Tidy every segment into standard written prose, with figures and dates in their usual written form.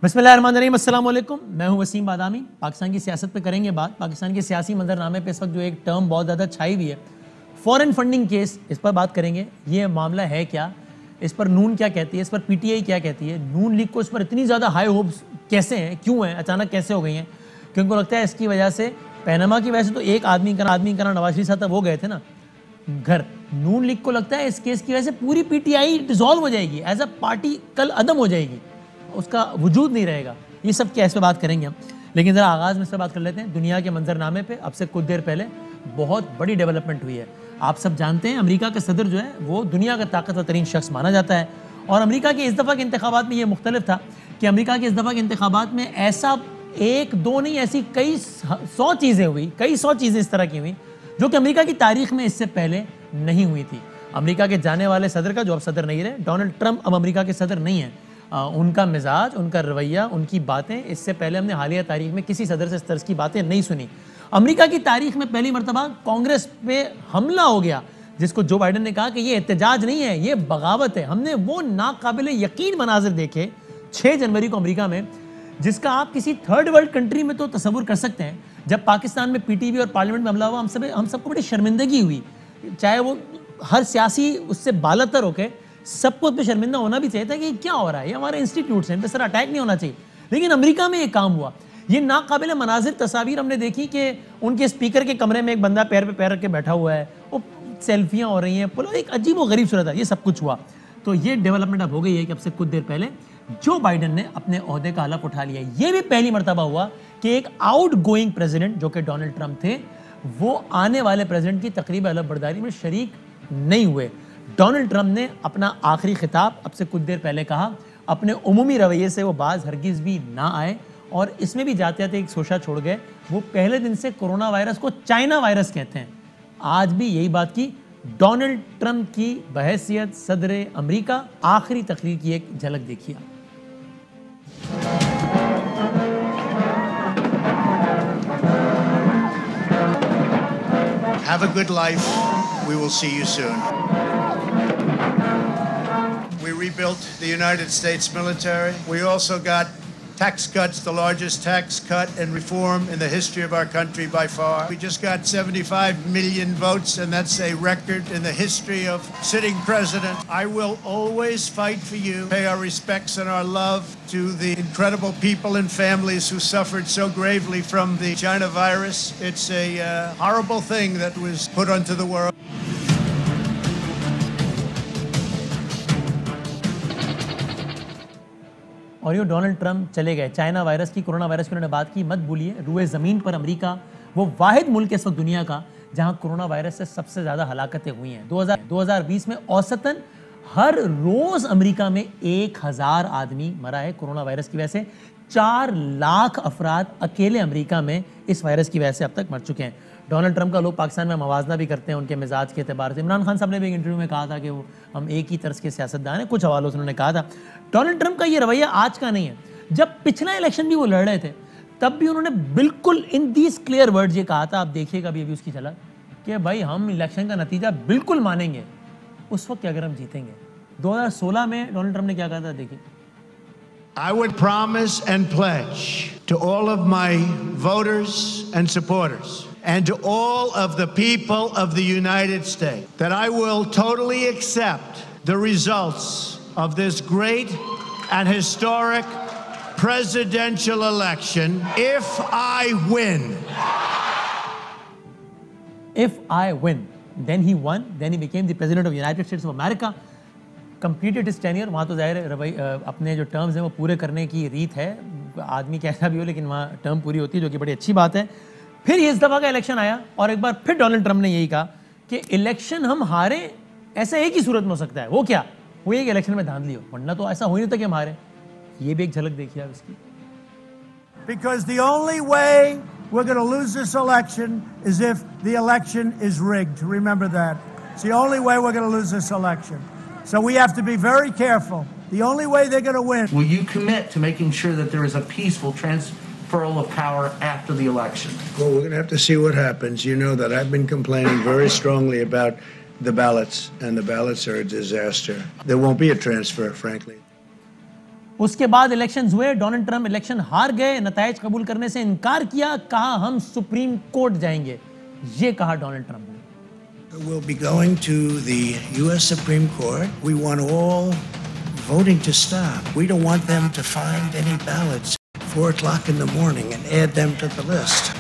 बिस्मिल्लाहिर्रहमानिर्रहीम, अस्सलाम वालेकुम। मैं हूं वसीम बादामी। पाकिस्तान की सियासत पे करेंगे बात। पाकिस्तान के सियासी मंजरनामे पे इस वक्त जो एक टर्म बहुत ज़्यादा छाई हुई है, फॉरेन फंडिंग केस, इस पर बात करेंगे। ये मामला है क्या, इस पर नून क्या कहती है, इस पर पीटीआई क्या कहती है, नून लीग को इस पर इतनी ज़्यादा हाई होप्स कैसे हैं, क्यों हैं, अचानक कैसे हो गई हैं? क्योंकि उनको लगता है इसकी वजह से, पैनामा की वजह से तो एक आदमी का नवाज शरीफ साहब वो गए थे ना घर। नून लीग को लगता है इस केस की वजह से पूरी पीटीआई डिसॉल्व हो जाएगी, एज अ पार्टी कल अदम हो जाएगी, उसका वजूद नहीं रहेगा। ये सब क्या, इस पर बात करेंगे हम। लेकिन ज़रा आगाज़ में इस पर बात कर लेते हैं। दुनिया के मंजरनामे पे अब से कुछ देर पहले बहुत बड़ी डेवलपमेंट हुई है। आप सब जानते हैं अमेरिका का सदर जो है वो दुनिया का ताकतवर तरीन शख्स माना जाता है। और अमेरिका के इस दफ़ा के इंतखाबात में ये मुख्तलिफ था कि अमेरिका के इस दफ़ा के इंतखाबात में ऐसा एक दो नहीं, ऐसी कई सौ चीज़ें हुई, कई सौ चीज़ें इस तरह की हुई जो कि अमेरिका की तारीख में इससे पहले नहीं हुई थी। अमेरिका के जाने वाले सदर का, जो अब सदर नहीं रहे, डोनाल्ड ट्रंप अब अमेरिका के सदर नहीं है, उनका मिजाज, उनका रवैया, उनकी बातें, इससे पहले हमने हालिया तारीख में किसी सदर से इस तरह की बातें नहीं सुनी। अमेरिका की तारीख में पहली मरतबा कांग्रेस पे हमला हो गया, जिसको जो बाइडन ने कहा कि ये एहतजाज नहीं है, ये बगावत है। हमने वो नाकाबिल यकीन मनाजिर देखे 6 जनवरी को अमेरिका में, जिसका आप किसी थर्ड वर्ल्ड कंट्री में तो तसव्वुर कर सकते हैं। जब पाकिस्तान में पीटीवी और पार्लियामेंट में हमला हुआ, हम सबको बड़ी शर्मिंदगी हुई, चाहे वो हर सियासी उससे बालतर होके सबको उस पर शर्मिंदा होना भी चाहिए था कि क्या हो रहा है, ये हमारे इंस्टीट्यूट्स हैं, इन पर सर अटैक नहीं होना चाहिए। लेकिन अमेरिका में ये काम हुआ। ये नाकाबिल मनाजिर तस्वीर हमने देखी कि उनके स्पीकर के कमरे में एक बंदा पैर पे पैर रख के बैठा हुआ है, वो सेल्फियाँ हो रही हैं, एक अजीब व गरीब सूरत है। ये सब कुछ हुआ। तो ये डेवलपमेंट अब हो गई है कि अब से कुछ देर पहले जो बाइडन ने अपने ओहदे का हलफ उठा लिया। ये भी पहली मरतबा हुआ कि एक आउट गोइंग प्रेसिडेंट, जो कि डोनाल्ड ट्रंप थे, वो आने वाले प्रेसिडेंट की तकरीब हलफ बर्दारी में शरीक नहीं हुए। डोनाल्ड ट्रंप ने अपना आखिरी खिताब अब से कुछ देर पहले कहा, अपने उमूमी रवैये से वो बाज हरगिज़ भी ना आए, और इसमें भी जाते जाते एक सोशा छोड़ गए। वो पहले दिन से कोरोना वायरस को चाइना वायरस कहते हैं। आज भी यही बात की। डोनाल्ड ट्रंप की बहैसियत सदर अमेरिका आखिरी तकरीर की एक झलक देखिए। Have a good life. We will see you soon. We rebuilt the United States military. We also got tax cuts, the largest tax cut and reform in the history of our country by far. We just got 75 million votes, and that's a record in the history of sitting president. I will always fight for you. Pay our respects and our love to the incredible people and families who suffered so gravely from the China virus. It's a horrible thing that was put onto the world. और ये Donald Trump चले गए। China virus की, corona virus की उन्होंने बात की। मत भूलिए, रुए ज़मीन पर अमेरिका वो वाहिद मुल्क है इस वक्त दुनिया का जहां कोरोना वायरस से सबसे ज़्यादा हलाकतें हुई हैं। 2020 में औसतन हर रोज़ अमेरिका में 1000 आदमी मरा है कोरोना वायरस की वजह से। 4 लाख अफराद अकेले अमेरिका में इस वायरस की वजह से अब तक मर चुके हैं। डोनाल्ड ट्रंप का लोग पाकिस्तान में मवाजना भी करते हैं उनके मिजाज के अतबार से। इमरान खान साहब ने भी एक इंटरव्यू में कहा था कि वो हम एक ही तर्ज के सियासतदान हैं, कुछ हवालों से उन्होंने कहा था। डोनाल्ड ट्रंप का ये रवैया आज का नहीं है। जब पिछला इलेक्शन भी वो लड़ रहे थे, तब भी उन्होंने बिल्कुल इन दीज क्लियर वर्ड्स ये कहा था, आप देखिएगा अभी उसकी झलक, कि भाई हम इलेक्शन का नतीजा बिल्कुल मानेंगे उस वक्त अगर हम जीतेंगे। 2016 में डोनाल्ड ट्रंप ने क्या कहा था, देखिए। I would promise and pledge to all of my voters and supporters and to all of the people of the United States that I will totally accept the results of this great and historic presidential election if I win. If I win. Then he won. Then he became the president of the United States of America. Completed his tenure. वहाँ तो ज़ाहिर है अपने जो terms हैं वो पूरे करने की रीत है, आदमी कैसा भी हो, लेकिन वहाँ टर्म पूरी होती है, जो कि बड़ी अच्छी बात है। फिर इस दफ़ा का इलेक्शन आया और एक बार फिर डोनाल्ड ट्रंप ने यही कहा कि इलेक्शन हम हारे, ऐसा एक ही सूरत में हो सकता है। वो क्या? वो एक इलेक्शन में धांधली हो, वरना तो ऐसा हो ही नहीं था कि हम हारे। ये भी एक झलक देखिए आप इसकी। Because the only way we're going to lose this election is if the election is rigged. Remember that. It's the only way we're going to lose this election. So we have to be very careful. The only way they're going to win. Will you commit to making sure that there is a peaceful transferal of power after the election? Well, we're going to have to see what happens. You know that I've been complaining very strongly about the ballots, and the ballots are a disaster. There won't be a transfer, frankly. उसके बाद elections हुए, Donald Trump election हार गए, नतायज कबूल करने से इनकार किया, कहा हम सुप्रीम कोर्ट जाएंगे। ये कहा डोनाल्ड ट्रंप ने। We'll be going to the U.S. Supreme Court. We want all voting to stop. We don't want them to find any ballots at 4 o'clock in the morning and add them to the list.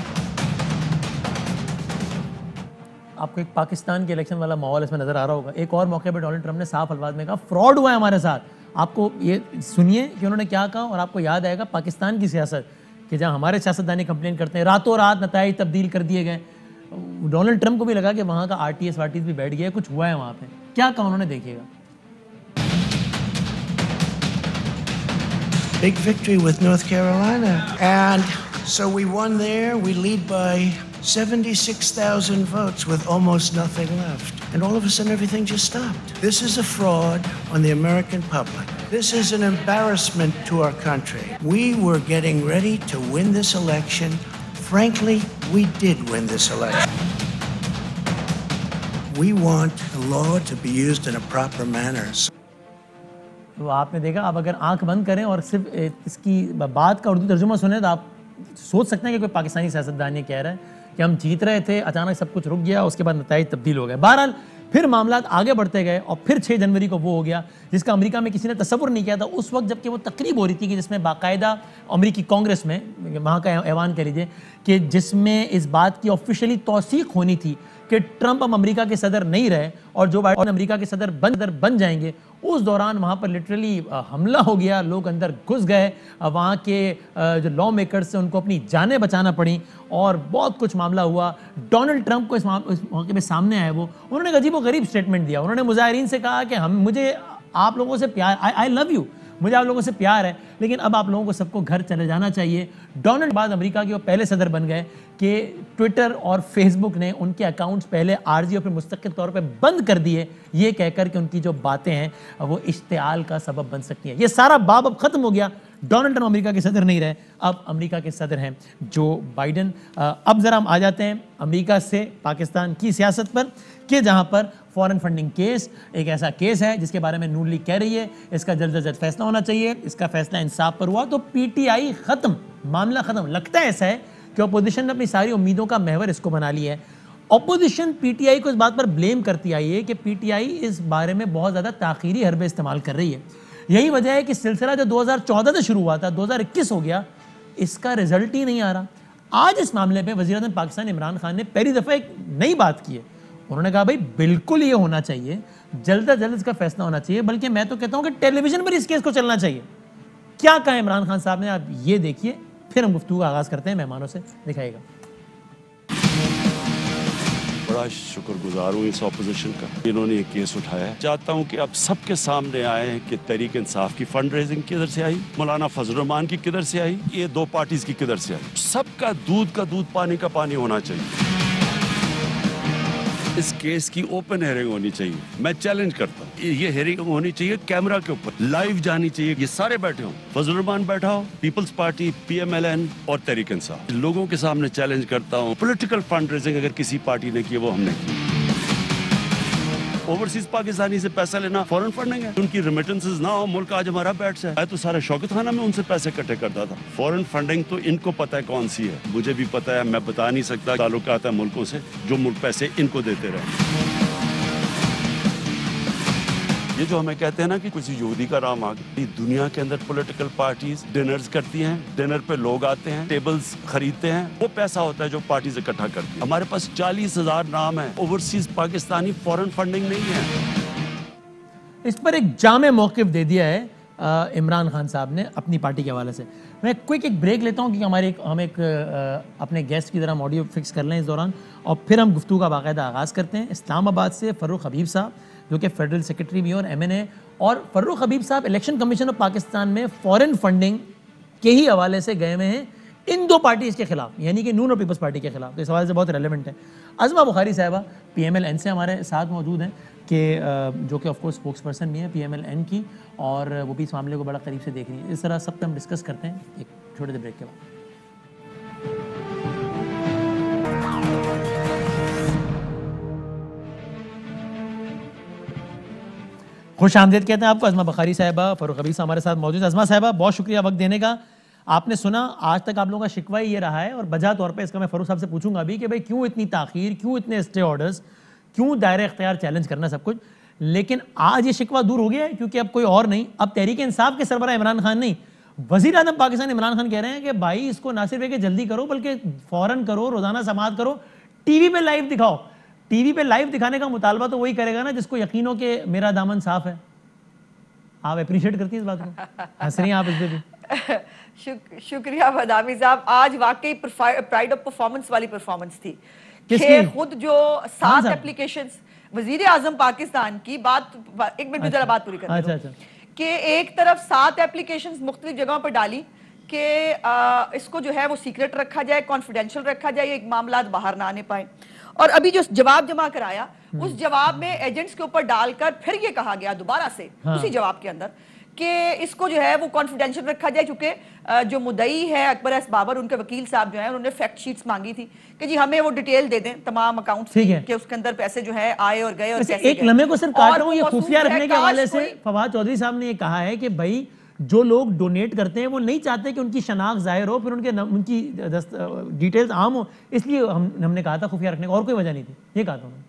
आपको एक पाकिस्तान के election वाला माहौल इसमें नजर आ रहा होगा। एक और मौके पर डोनाल्ड ट्रंप ने साफ अल्फाज में कहा फ्रॉड हुआ है हमारे साथ। आपको ये सुनिए कि उन्होंने क्या कहा और आपको याद आएगा पाकिस्तान की सियासत कि जहां हमारे सियासतदानी कंप्लेन करते हैं रातों रात नताइज तब्दील कर दिए गए। डोनाल्ड ट्रंप को भी लगा कि वहां का आरटीएस वारटीएस भी बैठ गया, कुछ हुआ है वहां पे। क्या कहा उन्होंने, देखिएगा। Big victory with North Carolina. And so we won there. We lead by 76,000 votes with almost nothing left. And all of a sudden, everything just stopped. This is a fraud on the American public. This is an embarrassment to our country. We were getting ready to win this election. Frankly, we did win this election. We want the law to be used in a proper manner. तो आपने देखा, अब अगर आंख बंद करें और सिर्फ इसकी बात का उर्दू तर्जुमा सुने तो आप सोच सकते हैं कि कोई पाकिस्तानी सियासतदान ये कह रहा है कि हम जीत रहे थे, अचानक सब कुछ रुक गया, उसके बाद नताइज तब्दील हो गए। बहरहाल फिर मामला आगे बढ़ते गए और फिर 6 जनवरी को वो हो गया जिसका अमेरिका में किसी ने तसव्वुर नहीं किया था उस वक्त, जबकि वो तकरीब हो रही थी कि जिसमें बाकायदा अमेरिकी कांग्रेस में, वहाँ का ऐवान कह लीजिए, कि जिसमें इस बात की ऑफिशियली तौसीक होनी थी कि ट्रंप अब अमेरिका के सदर नहीं रहे और जो बाइडेन अमेरिका के सदर बन जाएंगे। उस दौरान वहाँ पर लिटरली हमला हो गया, लोग अंदर घुस गए, वहाँ के जो लॉ मेकर्स से उनको अपनी जानें बचाना पड़ी और बहुत कुछ मामला हुआ। डोनाल्ड ट्रंप को इस मौके पे सामने आए, वो उन्होंने एक अजीब व गरीब स्टेटमेंट दिया। उन्होंने मुजाहिरीन से कहा कि मुझे आप लोगों से प्यार, आई लव यू, मुझे आप लोगों से प्यार है, लेकिन अब आप लोगों को सबको घर चले जाना चाहिए। डोनाल्ड बाद अमेरिका के वो पहले सदर बन गए कि ट्विटर और फेसबुक ने उनके अकाउंट्स पहले आर्जी और फिर मुस्तकिल तौर पे बंद कर दिए, ये कहकर कि उनकी जो बातें हैं वो इश्तिआल का सबब बन सकती हैं। ये सारा बाब अब खत्म हो गया। डोनाल्ड ट्रंप अमेरिका के सदर नहीं रहे, अब अमेरिका के सदर हैं जो बाइडेन। अब जरा हम आ जाते हैं अमेरिका से पाकिस्तान की सियासत पर, कि जहां पर फॉरेन फंडिंग केस एक ऐसा केस है जिसके बारे में नून लीग कह रही है इसका जल्द से जल्द फैसला होना चाहिए, इसका फैसला इंसाफ पर हुआ तो पीटीआई खत्म, मामला खत्म। लगता है ऐसा है कि अपोजिशन ने अपनी सारी उम्मीदों का महवर इसको बना लिया है। अपोजिशन पीटीआई को इस बात पर ब्लेम करती आई है कि पीटीआई इस बारे में बहुत ज़्यादा ताख़ीरी हरबे इस्तेमाल कर रही है। यही वजह है कि सिलसिला जो 2014 से शुरू हुआ था 2021 हो गया, इसका रिजल्ट ही नहीं आ रहा। आज इस मामले पे वज़ीर-ए-आज़म पाकिस्तान इमरान खान ने पहली दफ़ा एक नई बात की है। उन्होंने कहा भाई बिल्कुल ये होना चाहिए, जल्द से जल्द इसका फैसला होना चाहिए, बल्कि मैं तो कहता हूं कि टेलीविजन पर इस केस को चलना चाहिए। क्या कहा इमरान खान साहब ने, आप ये देखिए, फिर हम गुफ्तगू का आगाज करते हैं, मेहमानों से दिखाएगा। बड़ा शुक्रगुजार हूँ इस ऑपोजिशन का, इन्होंने ये केस उठाया है। चाहता हूँ कि अब सबके सामने आए कि तहरीक इंसाफ की फंड रेजिंग किधर से आई, मौलाना फजल रहमान की किधर से आई, ये 2 पार्टीज की किधर से आई। सबका दूध का दूध पानी का पानी होना चाहिए। इस केस की ओपन हेयरिंग होनी चाहिए। मैं चैलेंज करता हूँ, ये हेयरिंग होनी चाहिए कैमरा के ऊपर, लाइव जानी चाहिए। ये सारे बैठे हो, फजल रहमान बैठा हो, पीपल्स पार्टी, पीएमएलएन और तहरीक इंसाफ, लोगों के सामने चैलेंज करता हूँ। पॉलिटिकल फंड रेजिंग अगर किसी पार्टी ने की, वो हमने की। ओवरसीज पाकिस्तानी से पैसा लेना फॉरेन फंडिंग है। उनकी रेमिटेंसेस ना हो, मुल्क आज हमारा बैठ जाए। मैं तो सारा शौकत खाना में उनसे पैसे इकट्ठे करता था। फॉरेन फंडिंग तो इनको पता है कौन सी है, मुझे भी पता है, मैं बता नहीं सकता। ताल्लुकात है मुल्कों से जो मुल्क पैसे इनको देते रहे। ये जो हमें कहते हैं ना कि किसी यहूदी का नाम आ गया, दुनिया के अंदर पॉलिटिकल पार्टीज डिनर्स करती हैं, डिनर पे लोग आते हैं, टेबल्स खरीदते हैं, वो पैसा होता है जो पार्टीज इकट्ठा करती हैं। हमारे पास 40,000 नाम है, ओवरसीज पाकिस्तानी फॉरेन फंडिंग नहीं है। इस पर एक जामे मौक़िफ़ दे दिया है इमरान खान साहब ने अपनी पार्टी के हवाले से। मैं क्विक एक ब्रेक लेता हूँ क्योंकि हम एक अपने गेस्ट की तरह ऑडियो फिक्स कर लें इस दौरान, और फिर हम गुफ्तगू का बाकायदा आगाज़ करते हैं। इस्लामाबाद से फ़र्रुख हबीब साहब जो कि फेडरल सेक्रेटरी भी और MNA, और फ़र्रुख हबीब साहब इलेक्शन कमीशन ऑफ पाकिस्तान में फ़ॉरेन फंडिंग के ही हवाले से गए हुए हैं इन 2 पार्टीज़ के खिलाफ, यानी कि नून और पीपल्स पार्टी के खिलाफ। तो इस हवाले से बहुत रेलेवेंट है। अज़मा बुखारी साहबा PMLN से हमारे साथ मौजूद हैं, कि जो कि ऑफकोर्स स्पोक्स पर्सन भी है PMLN की, और वो भी इस मामले को बड़ा करीब से देख रही है। इस तरह सब पे हम डिस्कस करते हैं एक छोटे से ब्रेक के बाद। खुश आमदेद कहते हैं आपको अज़मा बखारी साहिबा। फ़ारूक हबीब हमारे साथ मौजूद है। अज़मा साहिबा बहुत शुक्रिया वक्त देने का। आपने सुना आज तक आप लोगों का शिकवा ही ये रहा है और वजह तौर पे इसका मैं फ़ारूक साहब से पूछूंगा भी कि भाई क्यों इतनी ताख़ीर, क्यों इतने स्टे ऑर्डर्स, क्यों दायरे इख्तियार चैलेंज करना सब कुछ। लेकिन आज ये शिकवा दूर हो गया है क्योंकि अब कोई और नहीं, अब तहरीक इंसाफ के सरबराह इमरान खान नहीं, वज़ीर आज़म पाकिस्तान इमरान खान कह रहे हैं कि भाई इसको ना सिर्फ कि जल्दी करो बल्कि फ़ौरन करो, रोज़ाना समाअत करो, टीवी पे लाइव दिखाओ। टीवी पे लाइव दिखाने का मुतालबा तो वही करेगा ना जिसको यकीन हो कि मेरा दामन साफ है। आप अप्रिशिएट करती हैं इस बात को, हंस रही हैं आप इस पे भी। शुक्रिया बदामी साहब, आज वाकई प्राइड ऑफ परफॉर्मेंस वाली परफॉर्मेंस थी कि खुद जो 7 एप्लीकेशंस वजीर आजम पाकिस्तान की बात, एक मिनट में जरा बात पूरी करने दो, कि एक तरफ 7 एप्लीकेशंस मुख्तलिफ जगहों पर डाली कि इसको जो है वो सीक्रेट रखा जाए, कॉन्फिडेंशियल रखा जाए, एक मामला बाहर ना आने पाए। और अभी जो जवाब जमा कराया उस जवाब में एजेंट्स के ऊपर डालकर फिर ये कहा गया दोबारा से उसी जवाब के अंदर कि इसको जो है वो कॉन्फिडेंशियल रखा जाए, क्योंकि जो मुद्दई है अकबर एस बाबर, उनके वकील साहब जो है उन्होंने फैक्ट शीट्स मांगी थी कि जी हमें वो डिटेल दे दें तमाम अकाउंट्स के उसके अंदर पैसे जो है आए और गए और कैसे एक लम्हे को सिर्फ काट रहा हूं, ये खुफिया रखने के हवाले से फवाद चौधरी साहब ने ये कहा है कि भाई जो लोग डोनेट करते हैं वो नहीं चाहते कि उनकी शनाख्त जाहिर हो, फिर उनकी डिटेल्स आम हो, इसलिए हमने कहा था खुफिया रखने का, और कोई वजह नहीं थी, ये कहा था उन्होंने।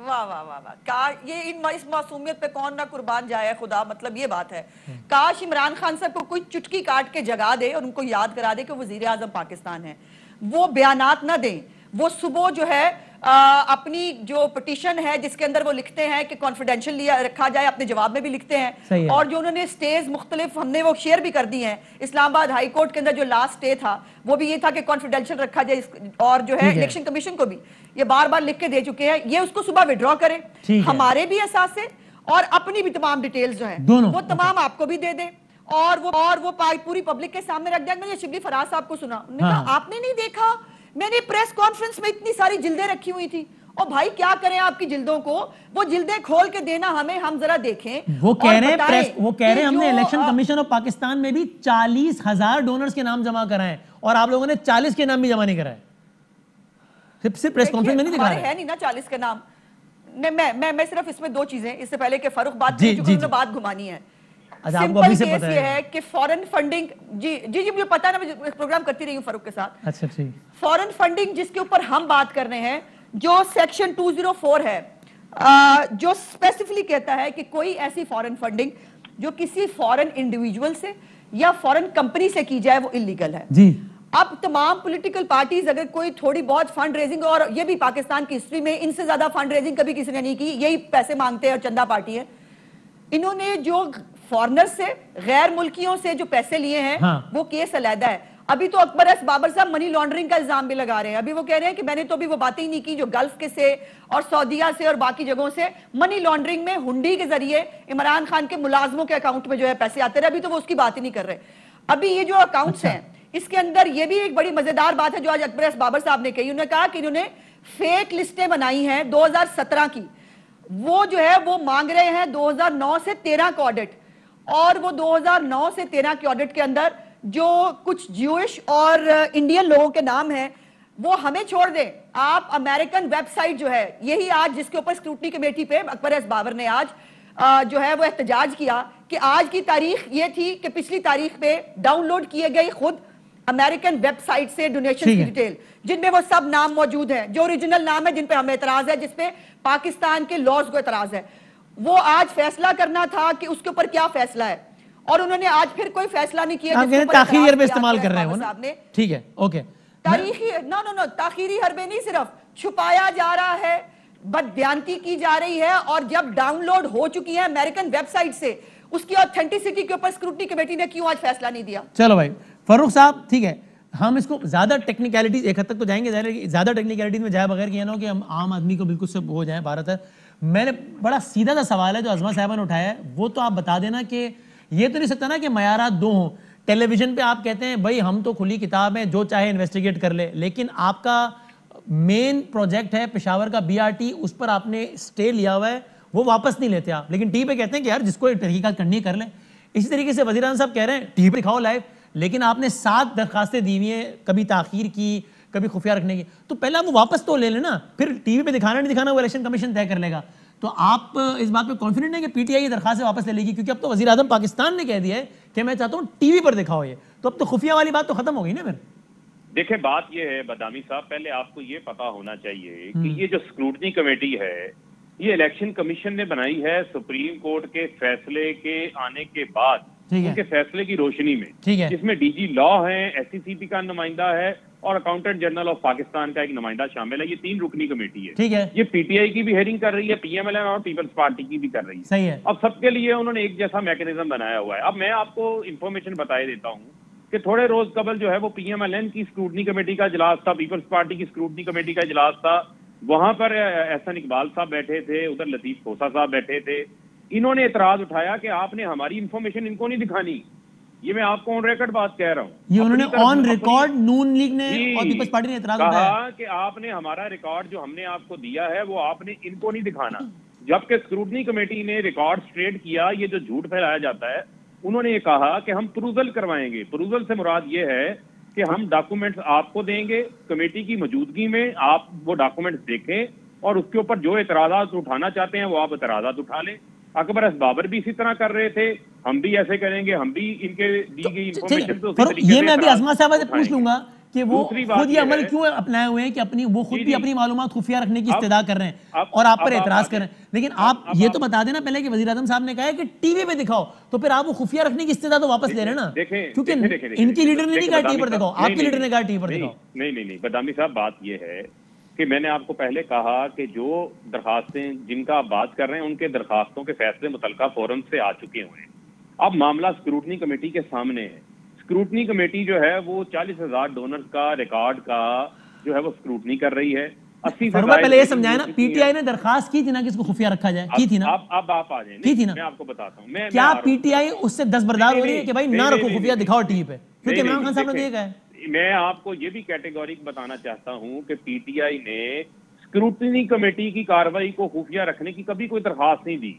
वाह वाह वाह वाह, का ये इस मासूमियत पे कौन ना कुर्बान जाए खुदा, मतलब ये बात है। काश इमरान खान साहब को कोई चुटकी काट के जगा दे और उनको याद करा दे कि वजीर आजम पाकिस्तान है, वो बयानात ना दें, वो सुबह जो है अपनी जो पिटीशन है जिसके अंदर वो लिखते हैं कि कॉन्फिडेंशियल लिया रखा जाए, अपने जवाब में भी लिखते हैं, और जो उन्होंने स्टेज मुख्तलिफ हमने वो शेयर भी कर दी हैं। इस्लामाबाद हाई कोर्ट के अंदर जो लास्ट स्टे था वो भी ये था कि कॉन्फिडेंशियल रखा जाए, और जो है इलेक्शन कमीशन को भी ये बार बार लिख के दे चुके हैं, ये उसको सुबह विड्रॉ करें, हमारे भी एहसास है और अपनी भी तमाम डिटेल्स जो है वो तमाम आपको भी दे दें, और वो पूरी पब्लिक के सामने रख दें। मैंने शिबली फराज साहब को सुना, उन्होंने कहा आपने नहीं देखा, मैंने प्रेस कॉन्फ्रेंस में इतनी सारी जिल्दें रखी हुई थी, और भाई क्या करें आपकी जिल्दों को, वो जिल्दें खोल के देना हमें, हम जरा देखें। वो कह रहे हैं हमने इलेक्शन कमीशन ऑफ पाकिस्तान में भी 40,000 डोनर्स के नाम जमा कराए और आप लोगों ने 40 के नाम भी जमा नहीं कराए, सिर्फ प्रेस कॉन्फ्रेंस में नहीं दिखा रहे हैं नहीं ना 40 के नाम। मैं सिर्फ इसमें 2 चीजें, इससे पहले कि फारूक बात कर चुके हैं, बात घुमानी है। सिंपल केस ये है कि फॉरेन फंडिंग, जी मुझे पता है ना, मैं प्रोग्राम करती रही हूँ फारूक के साथ। अच्छा ठीक। फॉरेन फंडिंग जिसके ऊपर हम बात कर रहे हैं, जो सेक्शन 204 है, जो स्पेसिफिकली कहता है कि कोई ऐसी फॉरेन फंडिंग जो किसी फॉरेन इंडिविजुअल से या फॉरेन कंपनी से की जाए वो इलीगल है जी। अब तमाम पॉलिटिकल पार्टीज अगर कोई थोड़ी बहुत फंड रेजिंग, और ये भी पाकिस्तान की हिस्ट्री में इनसे ज्यादा फंड रेजिंग कभी किसी ने नहीं की, यही पैसे मांगते हैं और चंदा पार्टी है। इन्होंने जो फॉरनर से, गैर मुल्कियों से जो पैसे लिए हैं, वो केस अलहदा है। अभी तो अकबर एस बाबर साहब मनी लॉन्ड्रिंग का इल्जाम भी लगा रहे हैं। अभी वो कह रहे हैं कि मैंने तो अभी वो बातें ही नहीं की जो गल्फ के से और सऊदीया से और बाकी जगहों से मनी लॉन्ड्रिंग में हुंडी के जरिए इमरान खान के मुलाजमों के अकाउंट में जो है पैसे आते रहे, अभी तो वो उसकी बात ही नहीं कर रहे। अभी ये जो अकाउंट्स हैं, इसके अंदर ये भी एक बड़ी मजेदार बात है जो आज अकबर एस बाबर साहब ने कही। उन्होंने कहा कि इन्होंने फेक लिस्टें बनाई हैं 2017 की, वो जो है वो मांग रहे हैं 2009 से 13 का ऑडिट, और वो 2009 से 13 के ऑडिट के अंदर जो कुछ ज्यूइश और इंडियन लोगों के नाम हैं वो हमें छोड़ दें। आप अमेरिकन वेबसाइट जो है, यही आज जिसके ऊपर स्क्रूटनी कमेटी पे अकबर एस बाबर ने आज जो है वो एहतजाज किया कि आज की तारीख ये थी कि पिछली तारीख पे डाउनलोड किए गए खुद अमेरिकन वेबसाइट से डोनेशन की डिटेल, जिनमें वो सब नाम मौजूद हैं, जो ओरिजिनल नाम है, जिन पे हमें एतराज है, जिसपे पाकिस्तान के लॉज को एतराज है। वो आज फैसला करना था कि उसके ऊपर क्या फैसला है, और उन्होंने आज फिर कोई फैसला नहीं किया। ताखीरी हरबे इस्तेमाल कर रहे हैं साहब ने, ठीक है, ओके। तारीखी नो ताखीरी हरबे नहीं, सिर्फ छुपाया जा रहा है, बदबयानती की जा रही है, और जब डाउनलोड हो चुकी है अमेरिकन वेबसाइट से, उसकी ऑथेंटिसिटी के ऊपर स्क्रूटनी कमेटी ने क्यों आज फैसला नहीं दिया? चलो भाई फारूक साहब, ठीक है, हम इसको ज्यादा टेक्निकलिटीज एक हद तक तो जाएंगे, ज्यादा टेक्निकलिटीज में जाए बगैर कि ना हो कि हम आम आदमी को बिल्कुल सब हो जाए। भारत है, मैंने बड़ा सीधा सा सवाल है जो अज़मा साहिबा ने उठाया है, वो तो आप बता देना कि ये तो नहीं सकता ना कि मयारात 2 हों। टेलीविजन पे आप कहते हैं भाई हम तो खुली किताब है, जो चाहे इन्वेस्टिगेट कर ले, लेकिन आपका मेन प्रोजेक्ट है पेशावर का BRT, उस पर आपने स्टे लिया हुआ है, वो वापस नहीं लेते आप, लेकिन टीवी पे कहते हैं कि यार जिसको तहकीकात करनी है कर ले। इसी तरीके से वज़ीर आज़म साहब कह रहे हैं टीवी पे दिखाओ लाइव, लेकिन आपने 7 दरखास्तें दी हुई हैं, कभी ताखीर की, कभी खुफिया रखने की, तो पहले आप वो वापस तो ले लेना, फिर टीवी पे दिखाना नहीं दिखाना वो इलेक्शन कमीशन तय कर लेगा। तो आप इस बात पे कॉन्फिडेंट है कि पीटीआई ये दरखास्त वापस ले लेगी? क्योंकि अब तो वजीर आजम पाकिस्तान ने कह दिया है कि मैं चाहता हूँ टीवी पर दिखाओ ये, तो अब तो खुफिया वाली बात तो खत्म हो गई ना फिर। देखिए बात ये है बदामी साहब, पहले आपको ये पता होना चाहिए कि ये जो स्क्रूटनी कमेटी है ये इलेक्शन कमीशन ने बनाई है सुप्रीम कोर्ट के फैसले के आने के बाद, उनके फैसले की रोशनी में, जिसमें डीजी लॉ है, एससीसीपी का नुमाइंदा है और अकाउंटेंट जनरल ऑफ पाकिस्तान का एक नुमाइंदा शामिल है। ये 3 रुकनी कमेटी है। ठीक है। ये पीटीआई की भी हेयरिंग कर रही है, पीएमएलएन और पीपल्स पार्टी की भी कर रही है। सही है। अब सबके लिए उन्होंने एक जैसा मैकेनिज्म बनाया हुआ है। अब मैं आपको इंफॉर्मेशन बताए देता हूँ कि थोड़े रोज कबल जो है वो पीएमएलएन की स्क्रूटनी कमेटी का इजलास था, पीपल्स पार्टी की स्क्रूटनी कमेटी का इजलास था। वहां पर एहसन इकबाल साहब बैठे थे, उधर लतीफ खोसा साहब बैठे थे। इन्होंने एतराज उठाया कि आपने हमारी इंफॉर्मेशन इनको नहीं दिखानी। ये मैं आपको ऑन रिकॉर्ड बात कह रहा हूँ। ये उन्होंने ऑन रिकॉर्ड नून लीग ने और पीपल्स पार्टी ने एतराज उठाया कहा कि आपने हमारा रिकॉर्ड जो हमने आपको दिया है वो आपने इनको नहीं दिखाना। जबकि स्क्रूटनी कमेटी ने रिकॉर्ड स्ट्रेट किया, ये जो झूठ फैलाया जाता है, उन्होंने ये कहा कि हम प्रूजल करवाएंगे। प्रूजल से मुराद ये है कि हम डॉक्यूमेंट्स आपको देंगे, कमेटी की मौजूदगी में आप वो डॉक्यूमेंट्स देखें और उसके ऊपर जो एतराज़ात उठाना चाहते हैं वो आप एतराज़ात उठा लें। अकबर बाबर भी इसी तरह कर रहे थे, हम भी ऐसे करेंगे, हम भी इनके दी गई इंफॉर्मेशन तो उसी तरीके से। ये मैं अभी अजमा साहब से पूछ लूंगा कि वो खुद ये अमल है, क्यों अपनाए हुए हैं कि अपनी वो खुद भी अपनी मालूमात खुफिया रखने की इस्तदा कर रहे हैं और आप पर एतराज कर रहे हैं। लेकिन आप ये तो बता देना पहले कि वजीर आजम साहब ने कहा है कि टीवी पे दिखाओ, तो फिर आप वो खुफिया रखने की इस्तदा तो वापस ले रहे हैं ना, क्योंकि इनकी लीडर ने नहीं कहा टीवी पर दिखाओ, आपकी लीडर ने कहा टीवी पर दिखाओ। नहीं बदामी साहब, बात ये है कि मैंने आपको पहले कहा कि जो दरखास्तें जिनका आप बात कर रहे हैं उनके दरखास्तों के फैसले मुतलका फोरम से आ चुके हुए हैं। अब मामला स्क्रूटनी कमेटी के सामने है। स्क्रूटनी कमेटी जो है वो 40,000 डोनर्स का रिकॉर्ड का जो है वो स्क्रूटनी कर रही है। 80 से पहले ये समझाया ना, पीटीआई ने दरखास्त की थी ना कि इसको खुफिया रखा जाए, की थी ना? अब आप आ जाए, की थी ना? मैं आपको बताता हूँ। क्या पीटीआई उससे दस्तबरदार हो रही है कि भाई ना रखो खुफिया, दिखाओ टीवी पे? क्योंकि इमरान खान साहब ने देखा है। मैं आपको ये भी कैटेगोरिक बताना चाहता हूं कि पीटीआई ने स्क्रूटनी कमेटी की कार्रवाई को खुफिया रखने की कभी कोई दरखास्त नहीं दी।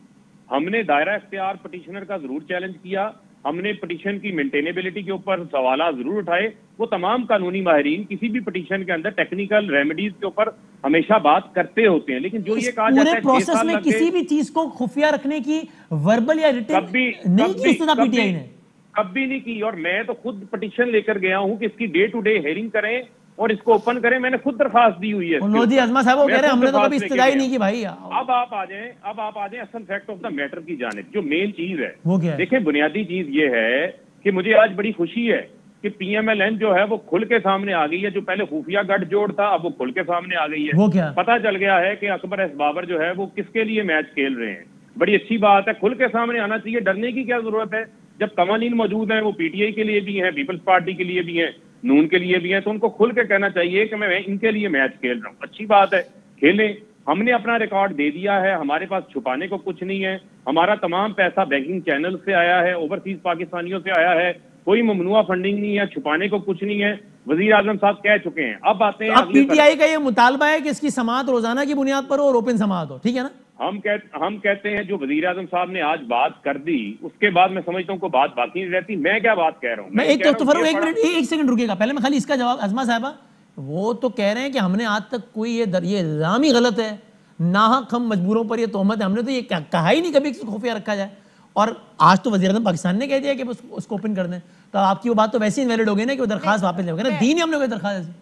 हमने दायरा इख्तियार पिटिशनर का जरूर चैलेंज किया, हमने पिटिशन की मेंटेनेबिलिटी के ऊपर सवाल जरूर उठाए। वो तमाम कानूनी माहिरीन किसी भी पिटिशन के अंदर टेक्निकल रेमेडीज के ऊपर हमेशा बात करते होते हैं, लेकिन जो ये कहा जाता है प्रोसेस में किसी भी चीज को खुफिया रखने की वर्बल या रिटन नहीं की इस्तेदा पीटीआई ने कभी नहीं की। और मैं तो खुद पिटिशन लेकर गया हूं कि इसकी डे टू डे हेयरिंग करें और इसको ओपन करें। मैंने खुद दरखास्त दी हुई है। लोधी अजमा साहब वो कह रहे हैं हमने तो कभी इस्तदाई नहीं की भाई। अब आप आ जाएं असल फैक्ट ऑफ द मैटर की जानिब। जो मेन चीज है वो क्या है? देखिए, बुनियादी चीज ये है कि मुझे आज बड़ी खुशी है कि पीएमएलएन जो है वो खुल के सामने आ गई है। जो पहले खुफिया गठजोड़ था अब वो खुल के सामने आ गई है। वो क्या? पता चल गया है कि अकबर बाबर जो है वो किसके लिए मैच खेल रहे हैं। बड़ी अच्छी बात है, खुल के सामने आना चाहिए। डरने की क्या जरूरत है? जब कवानीन मौजूद हैं, वो पीटीआई के लिए भी हैं, पीपल्स पार्टी के लिए भी हैं, नून के लिए भी हैं, तो उनको खुल के कहना चाहिए कि मैं इनके लिए मैच खेल रहा हूँ। अच्छी बात है, खेलें। हमने अपना रिकॉर्ड दे दिया है, हमारे पास छुपाने को कुछ नहीं है। हमारा तमाम पैसा बैंकिंग चैनल से आया है, ओवरसीज पाकिस्तानियों से आया है, कोई ममनुआ फंडिंग नहीं है, छुपाने को कुछ नहीं है। वजीर आजम साहब कह चुके हैं। अब आते हैं, पीटीआई का ये मुतालबा है कि इसकी समाअत रोजाना की बुनियाद पर हो और ओपन समाअत हो, ठीक है ना? हम कहते हैं जो वजीर आजम साहब ने आज बात कर दी उसके बाद मैं समझता हूँ कोई बात बाकी नहीं रहती। मैं क्या बात कह रहा हूँ? मैं एक सेकंड रुकिएगा, पहले मैं खाली इसका जवाब। अजमा साहबा वो तो कह रहे हैं कि हमने आज तक कोई ये इल्जाम ही गलत है, नाहक हम मजबूरों पर ये तोहमत है, हमने तो ये कहा ही नहीं कभी इसको खुफिया रखा जाए। और आज तो वज़ीर-ए-आज़म पाकिस्तान ने कह दिया कि उसको ओपन कर दें, तो आपकी वो बात तो वैसे इनवैलिड हो गई ना कि वो दरखास्त वापस लेंगे ना। दी नहीं हमने कोई दरखास्त।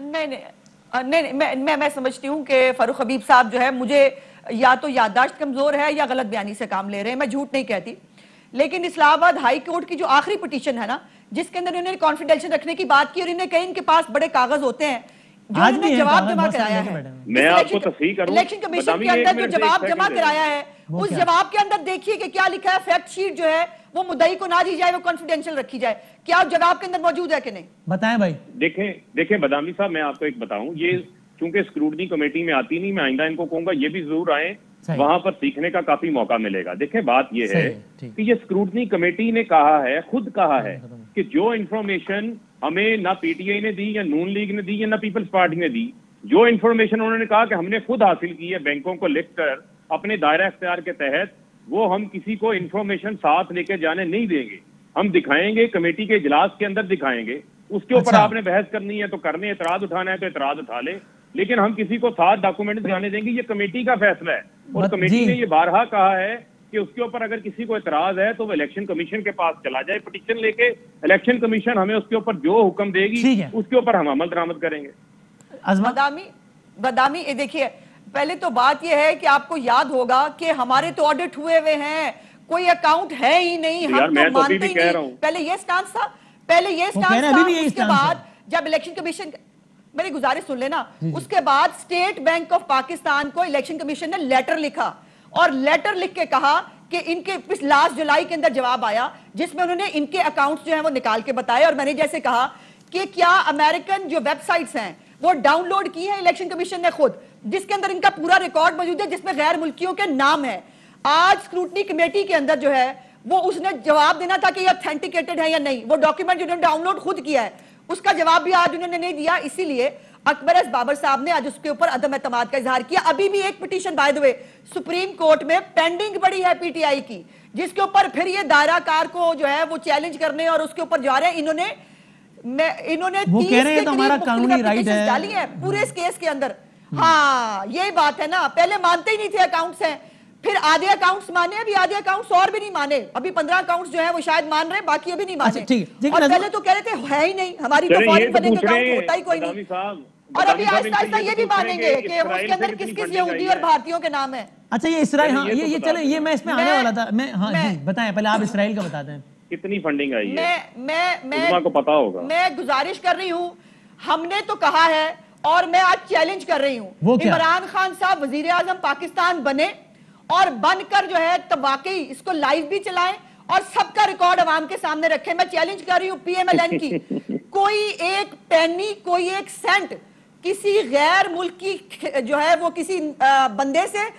नहीं, मैं समझती हूँ कि फारूक हबीब साहब जो है, मुझे या तो याददाश्त कमजोर है या गलत बयानी से काम ले रहे हैं। मैं झूठ नहीं कहती, लेकिन इस्लामाबाद हाई कोर्ट की जो आखिरी पिटीशन है ना, जिसके अंदर इन्होंने कॉन्फिडेंशियल रखने की बात की और इन्हें कहीं इनके पास बड़े कागज होते हैं जो इन्होंने जवाब जमा कराया है। मैं आपको तस्दीक करूं, इलेक्शन कमीशन के अंदर जो जवाब जमा कराया है, उस जवाब के अंदर देखिए कि क्या लिखा है। फैक्ट शीट जो है वो मुद्दई को ना दी जाए, वो कॉन्फिडेंशियल रखी जाए। क्या जवाब के अंदर मौजूद है कि नहीं? बताएं भाई। देखें बदामी साहब, मैं आपको एक बताऊं, ये चूंकि स्क्रूटनी कमेटी में आती नहीं, मैं आइंदा इनको कहूंगा ये भी जरूर आए, वहां पर सीखने का काफी मौका मिलेगा। देखें बात यह है कि ये स्क्रूटनी कमेटी ने कहा है, खुद कहा है कि जो इंफॉर्मेशन हमें ना पीटीआई ने दी या नून लीग ने दी या ना पीपल्स पार्टी ने दी, जो इंफॉर्मेशन उन्होंने कहा कि हमने खुद हासिल की है बैंकों को लिखकर अपने दायरा इख्तियार के तहत, वो हम किसी को इंफॉर्मेशन साथ लेके जाने नहीं देंगे। हम दिखाएंगे, कमेटी के इजलास के अंदर दिखाएंगे। उसके ऊपर आपने बहस करनी है तो करने, एतराज उठाना है तो एतराज उठा ले। लेकिन हम किसी को साथ डॉक्यूमेंट जाने देंगे, ये कमेटी का फैसला है। और कमेटी जी। ने ये बारहा कहा है कि उसके ऊपर अगर किसी को एतराज है तो वो इलेक्शन कमीशन के पास चला जाए पिटीशन लेके, इलेक्शन कमीशन हमें उसके ऊपर जो हुक्म देगी ठीक है। उसके ऊपर हम अमल दरामद करेंगे। अजमा बदामी ये देखिए, पहले तो बात ये है कि आपको याद होगा कि हमारे तो ऑडिट हुए हुए हैं, कोई अकाउंट है ही नहीं, तो यार, हम मैं तो तो अभी मानते भी ही कह नहीं। रहा हूं। पहले ये स्टांस था, पहले ये कह स्टांस रहे हैं, था, अभी भी यही उसके स्टांस है। बाद जब इलेक्शन कमीशन, मेरी गुजारिश सुन लेना, उसके बाद स्टेट बैंक ऑफ पाकिस्तान को इलेक्शन कमीशन ने लेटर लिखा और लेटर लिख के कहा कि इनके लास्ट जुलाई के अंदर जवाब आया जिसमें उन्होंने इनके अकाउंट्स जो है वो निकाल के बताए। और मैंने जैसे कहा कि क्या अमेरिकन जो वेबसाइट्स हैं वो डाउनलोड की है इलेक्शन कमीशन ने खुद, जिसके अंदर इनका पूरा रिकॉर्ड मौजूद है, जिसमें गैर मुल्कियों के नाम है। आज स्क्रूटनी कमेटी के अंदर जो है वो उसने जवाब देना था कि ये ऑथेंटिकेटेड है या नहीं, वो डॉक्यूमेंट जिन्होंने डाउनलोड खुद किया है उसका जवाब भी आज उन्होंने नहीं दिया। इसीलिए अकबर एस बाबर साहब ने आज उसके ऊपर अदम एतमाद का इजहार किया। अभी भी एक petition by the way supreme court में पेंडिंग पड़ी है पीटीआई की, जिसके ऊपर फिर ये दायराकार को जो है वो चैलेंज करने और उसके ऊपर जा रहे हैं। इन्होंने वो 30 कह रहे हैं के तो हमारा करीब कानूनी मुख्तलिफ राइट applications है। डाली है पूरे इस केस के अंदर। हाँ, यही बात है ना, पहले मानते ही नहीं थे अकाउंट्स हैं, फिर आधे अकाउंट्स माने, अभी आधे अकाउंट्स और भी नहीं माने। अभी 15 अकाउंट्स जो है वो शायद मान रहे हैं, बाकी अभी नहीं माने। अच्छा, ठीक है। लेकिन और अजमा- पहले तो कह रहे थे है ही नहीं, हमारी तो चलिए, ये फॉरेन तो बने पूछ रहे अकाउंट होता ही कोई बदामी नहीं। साहब, और अभी बदामी साहब आहिस्ता आहिस्ता इनसे ये भी पूछ रहे मानेंगे कि कि इस्राइल उसके अंदर से किस कितनी किस funding यहूदी आई और है। भारतीयों के नाम है। अच्छा, ये इसराइल, हाँ, चलिए, ये तो ये बता चले, ये मैं इसमें आने मैं- वाला था। मैं, हाँ मैं- जी, बताएं पहले, आप इसराइल का बताते हैं। कितनी फंडिंग आई है, मैं उस्मा को पता होगा। मैं गुजारिश कर रही हूं, हमने तो कहा है और मैं आज चैलेंज कर रही वो हूं, क्या? इमरान खान साहब वजीर आजम पाकिस्तान बने और बनकर जो है तो वाकई इसको लाइव भी चलाएं और सबका रिकॉर्ड अवाम के सामने रखें। मैं चैलेंज कर रही हूं पीएमएलएन की, कोई एक पेनी, कोई एक सेंट किसी गैर मुल्की जो है वो किसी बंदे से,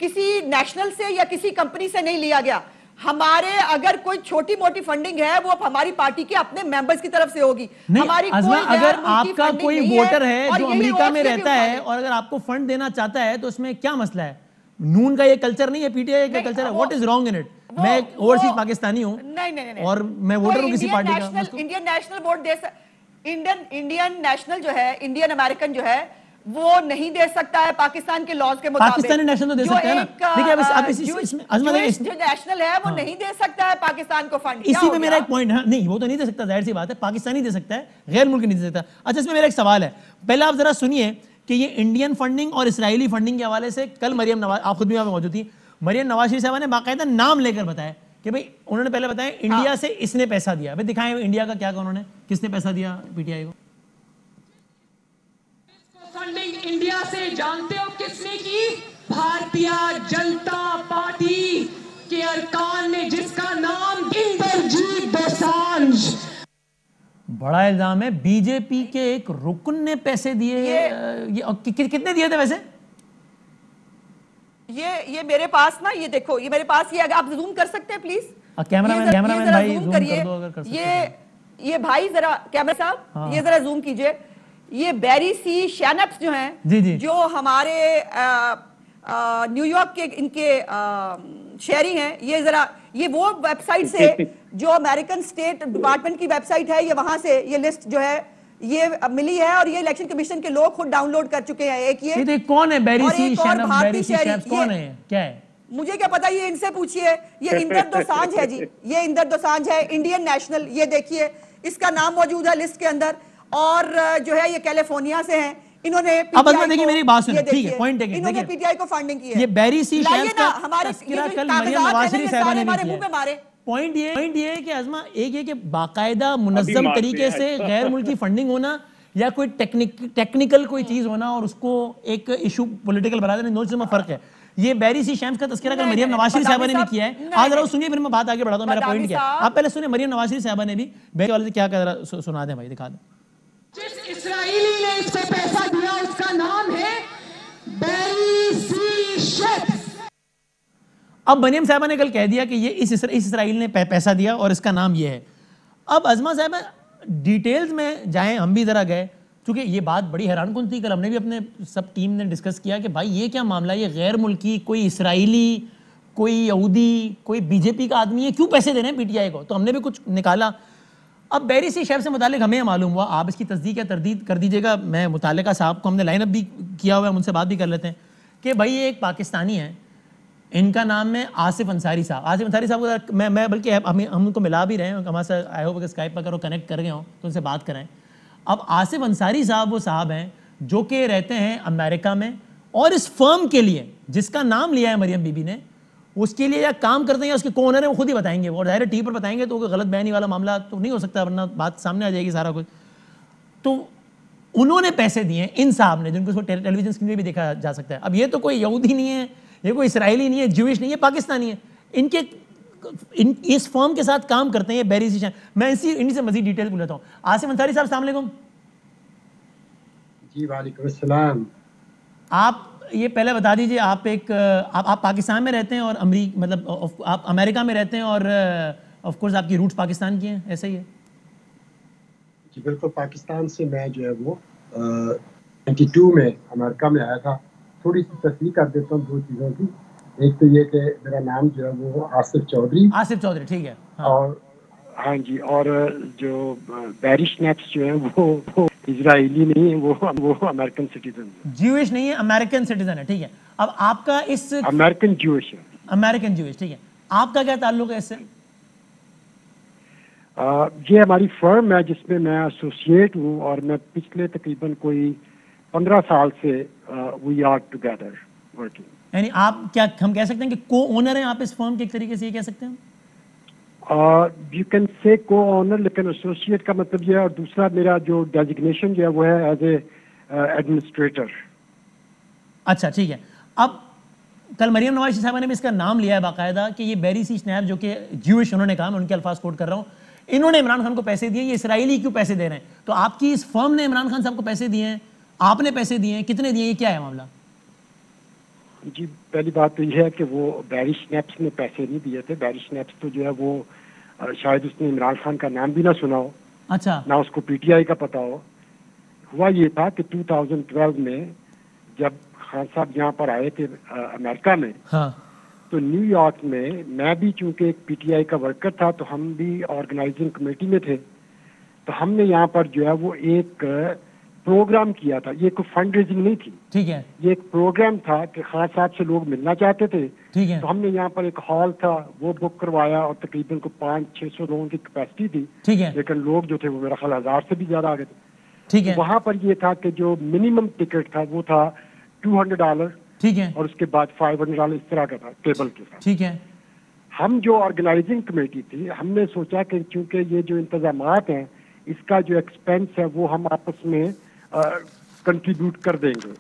किसी नेशनल से या किसी कंपनी से नहीं लिया गया। हमारे अगर कोई छोटी मोटी फंडिंग है वो हमारी पार्टी के अपने मेंबर्स की तरफ से होगी। नहीं, हमारी अजमा, कोई अगर गैर मुल्की आपका फंडिंग कोई नहीं वोटर है और जो यही अमेरिका और में से भी रहता उठा है दे। और अगर आपको फंड देना चाहता है तो उसमें क्या मसला है? नून का ये कल्चर नहीं है, पीटीआई का नहीं, कल्चर है। वो- what is wrong in it? वो- मैं ओवरसीज वो- पाकिस्तानी हूं नहीं। और मैं वोटर हूं किसी पार्टी का। इंडियन नेशनल वोट दे इंडियन नेशनल जो है, इंडियन अमेरिकन जो है वो नहीं दे सकता है पाकिस्तान के लॉज के मुताबिक। पाकिस्तानी नेशनल तो दे जो सकता है ना। एक, देखिए, अब जो इसमें अजमा देखिए, जो नेशनल है वो नहीं दे सकता है पाकिस्तान को फंड। इसी में मेरा एक पॉइंट है। नहीं, वो तो नहीं दे सकता, जाहिर सी बात है, पाकिस्तानी दे सकता है, गैर मुल्की नहीं दे सकता। अच्छा, इसमें मेरा एक सवाल है, पहले आप जरा सुनिए कि ये इंडियन फंडिंग और इसराइली फंडिंग के हवाले से कल मरियम नवाज, आप खुद भी वहां मौजूद थी, मरियम नवाज शरीफ साहब ने बाकायदा नाम लेकर बताया कि भाई उन्होंने पहले बताया इंडिया से इसने पैसा दिया। भाई दिखाएं इंडिया का क्या, उन्होंने किसने पैसा दिया पीटीआई को? फंडिंग इंडिया से जानते हो किसने की? भारतीय जनता पार्टी के अरकान ने, जिसका नाम इंद्रजीत दोसांझ। बड़ा इल्जाम है, बीजेपी के एक रुकन ने पैसे दिए। ये कितने दिए थे वैसे? ये मेरे पास ना, ये देखो, ये मेरे पास, ये अगर आप जूम कर सकते हैं प्लीज। कैमरामैन भाई जूम कर दो अगर कर सकते हैं। ये भाई जरा कैमरा साहब, हाँ। ये जरा जूम कीजिए। ये बैरी सी शैनप्स जो हैं, जी। जो हमारे न्यूयॉर्क के इनके शहरी हैं, ये जरा, ये वो वेबसाइट से जो अमेरिकन स्टेट डिपार्टमेंट की वेबसाइट है, ये वहां से ये लिस्ट जो है ये मिली है और ये इलेक्शन कमीशन के लोग खुद डाउनलोड कर चुके हैं। एक ये तो कौन है बैरी और सी एक और शैनप, भारतीय बैरी सी शहरी, शैनप कौन है, क्या है? मुझे क्या पता, ये इनसे पूछिए। ये इंदर दोसांझ है जी, ये इंदर दोसांझ है, इंडियन नेशनल। ये देखिए, इसका नाम मौजूद है लिस्ट के अंदर और जो है ये कैलिफोर्निया से हैं। इन्होंने अब अजमा देखिए, मेरी बात सुनिए, ठीक है, पॉइंट टेकन। इन्होंने पीटीआई को फंडिंग की है। ये बैरी सी शैनप का हमारे तस्करा कल मरियम नवाज शरीफ साहब ने भी किया मारे। पॉइंट ये है कि अजमा, एक ये कि बाकायदा मुनज़्ज़म तरीके से गैर मुल्की फंडिंग होना या कोई टेक्निकल कोई चीज होना और उसको एक इशू पॉलिटिकल बना देना, दोनों में फर्क है। ये बैरी सी शैम्स का तस्करा कल मरियम नवाज शरीफ साहबा ने भी किया है। आज जरा सुनिए, फिर मैं बात आगे बढ़ाता हूं। मेरा पॉइंट क्या है, आप पहले सुनिए, मरियम नवाज शरीफ साहबा ने भी बैरी वाले से क्या कह रहा, सुना दें भाई, दिखा दें। जिस इसराइली ने इसको पैसा दिया उसका नाम है बैरी सी शैम्स। अब मरियम साहबा ने कल कह दिया कि ये इस इसराइल ने पैसा दिया और इसका नाम ये है। अब अजमा साहबा डिटेल्स में जाएं, हम भी जरा गए, क्योंकि ये बात बड़ी हैरानकुन थी। कल हमने भी अपने सब टीम ने डिस्कस किया कि भाई ये क्या मामला है, ये गैर मुल्की, कोई इसराइली, कोई यहूदी, कोई बीजेपी का आदमी है, क्यों पैसे दे रहे हैं पीटीआई को? तो हमने भी कुछ निकाला। अब बैरी सी शेफ से मुतालिक हमें मालूम हुआ, आप इसकी तस्दीक या तरदीद कर दीजिएगा, मैं मुतालिका साहब को हमने लाइनअप भी किया हुआ है, उनसे बात भी कर लेते हैं कि भाई ये एक पाकिस्तानी है, इनका नाम है आसिफ अंसारी साहब। आसिफ अंसारी साहब को मैं बल्कि हम उनको मिला भी रहे हैं, हमारे साथ आई होप स्काइप पर करो कनेक्ट कर गए हों तो उनसे बात करें। अब आसिफ अंसारी साहब वो साहब हैं जो कि रहते हैं अमेरिका में, और इस फर्म के लिए जिसका नाम लिया है मरियम बीबी ने, उसके लिए या काम करते हैं या उसके कौन है वो खुद ही बताएंगे, और डायरेक्ट टी पर बताएंगे तो गलत बयानी वाला मामला तो नहीं हो सकता, वरना बात सामने आ जाएगी सारा कुछ। तो उन्होंने पैसे दिए हैं इन साहब ने, जिनको टेलीविजन स्क्रीन पे भी देखा जा सकता है। अब ये तो कोई यहूदी नहीं है, ये कोई इसराइली नहीं है, ज्यूइश नहीं है, पाकिस्तानी है, इनके इस फर्म के साथ काम करते हैं ये बैरी सी। मैं इन्हीं से मजीद डिटेल पूछ लेता हूँ। आसिफ अंसारी साहब अस्सलाम वालेकुम। जी वालेकुम अस्सलाम। आप ये पहले बता दीजिए, आप पाकिस्तान में रहते हैं और आप अमेरिका में रहते हैं और ऑफ कोर्स आपकी रूट्स पाकिस्तान की हैं, ऐसा ही है? जी बिल्कुल, पाकिस्तान से मैं जो है वो 92 में अमेरिका में आया था। थोड़ी सी तस्दीक कर देता हूँ दो चीज़ों की। एक तो ये कि मेरा नाम जो है वो आसिफ चौधरी। आसिफ चौधरी, ठीक है। हाँ। और हाँ जी, और जो बैरी स्नैप्स जो है वो इजरायली नहीं है, वो अमेरिकन सिटीजन है। ज्यूइश नहीं है, अमेरिकन सिटीजन है, ठीक है। अब आपका इस अमेरिकन ज्यूइश है। अमेरिकन ज्यूइश, ठीक है। आपका क्या ताल्लुक है इससे? ये हमारी फर्म है जिसमें मैं एसोसिएट हूँ, और मैं पिछले तकरीबन कोई 15 साल से वी आर टुगेदर वर्किंग। यानी आप क्या हम कह सकते हैं कि को ओनर हैं आप इस फर्म के, एक तरीके से ये कह सकते हैं? यू कैन से को ओनर, लेकिन एसोसिएट का मतलब ये है। और दूसरा मेरा जो डेजिग्नेशन जो है वो है एज ए एडमिनिस्ट्रेटर। अच्छा, ठीक है। अब कल मरियम नवाज साहब ने भी इसका नाम लिया है बाकायदा कि ये बैरी सी स्नैप, जो कि ज्यूइश उन्होंने कहा, मैं उनके अल्फाज कोट कर रहा हूँ, इन्होंने इमरान खान को पैसे दिए, ये इसराइली क्यों पैसे दे रहे हैं? तो आपकी इस फर्म ने इमरान खान साहब को पैसे दिए हैं, आपने पैसे दिए हैं, कितने दिए, ये क्या है मामला? जी, पहली बात तो यह है कि वो बैरी स्नैप्स ने पैसे नहीं दिए थे। बैरी स्नैप्स तो जो है वो शायद उसने इमरान खान का नाम भी ना सुना हो, अच्छा, ना उसको पीटीआई का पता हो। हुआ ये था कि 2012 में जब खान साहब यहाँ पर आए थे अमेरिका में, हाँ, तो न्यूयॉर्क में मैं भी चूंकि एक पीटीआई का वर्कर था, तो हम भी ऑर्गेनाइजिंग कमेटी में थे। तो हमने यहाँ पर जो है वो एक प्रोग्राम किया था। ये कोई फंड रेजिंग नहीं थी, ठीक है, ये एक प्रोग्राम था कि खान साहब से लोग मिलना चाहते थे। ठीक है, तो हमने यहाँ पर एक हॉल था वो बुक करवाया, और तकरीबन को 500-600 लोगों की कैपेसिटी थी, ठीक है, लेकिन लोग जो थे वो मेरा ख्याल 1000 से भी ज्यादा आ गए थे। ठीक है, तो वहाँ पर ये था कि जो मिनिमम टिकट था वो था $200, ठीक है, और उसके बाद $500 इस तरह का था टेबल के साथ। ठीक है, हम जो ऑर्गेनाइजिंग कमेटी थी, हमने सोचा कि चूंकि ये जो इंतजामात हैं, इसका जो एक्सपेंस है वो हम आपस में कंट्रीब्यूट कर देंगे।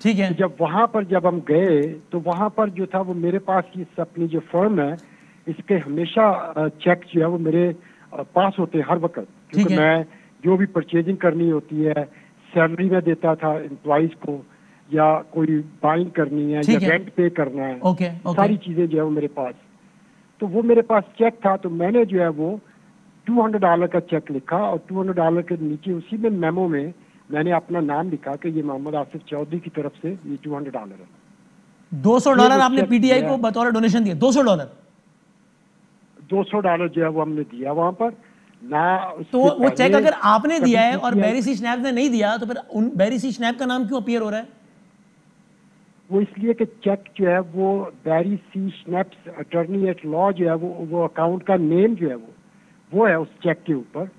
ठीक है। जब वहाँ पर जब हम गए तो वहाँ पर जो था वो मेरे पास ये अपनी जो फर्म है, इसके हमेशा चेक जो है वो मेरे पास होते हैं हर वक्त, क्योंकि मैं जो भी परचेजिंग करनी होती है, सैलरी में देता था एम्प्लॉइज को, या कोई बाइंग करनी है या रेंट पे करना है, सारी चीजें जो है वो मेरे पास। तो वो मेरे पास चेक था, तो मैंने जो है वो $200 का चेक लिखा, और $200 के नीचे उसी में मेमो में मैंने अपना नाम लिखा कि ये मोहम्मद आसिफ चौधरी की तरफ से ये $200 है। $200 आपने पीटीआई को बतौर डोनेशन दिया? $200 जो है वो हमने दिया वहां पर ना। तो वो चेक अगर आपने दिया है और बैरी सी स्नैप ने नहीं दिया, तो फिर उन बैरी सी स्नैप का नाम क्यों अपीयर हो रहा है? वो इसलिए कि चेक जो है वो बैरी सी स्नैप्स अटॉर्नी एट लॉ जो है वो अकाउंट का नेम जो है वो है उस चेक के ऊपर।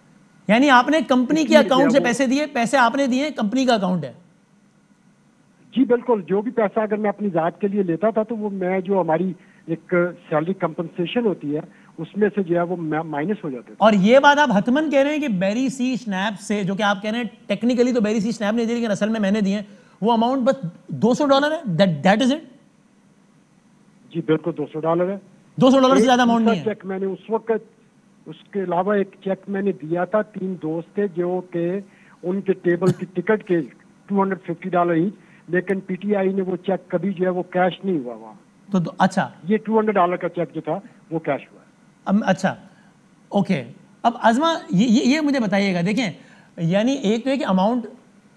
यानी आपने कंपनी के अकाउंट से पैसे दिए, पैसे आपने दिए, कंपनी का अकाउंट है? जी बिल्कुल, जो भी पैसा अगर मैं अपनी जात के लिए लेता था, तो वो मैं जो हमारी एक सैलरी कंपनसेशन होती है उसमें से जो है वो माइनस हो जाते थे। और ये बात आप हतमन कह रहे हैं कि बैरी सी स्नैप से, जो कि आप कह रहे हैं टेक्निकली तो बैरी सी स्नैप ने दिए लेकिन असल में मैंने दिए, वो अमाउंट बस $200 है? That is it? जी बिल्कुल, $200 है। $200 से ज्यादा अमाउंट नहीं है। चेक मैंने उस वक्त, उसके अलावा एक चेक मैंने दिया था, 3 दोस्त थे जो के उनके टेबल की टिकट के $250 ईच, लेकिन पीटीआई ने वो चेक कभी जो है वो कैश नहीं हुआ वहाँ। तो अच्छा, ये $200 का चेक जो था वो कैश हुआ। अच्छा, ओके। अब अज़मा ये मुझे बताइएगा, देखें यानी एक तो है कि अमाउंट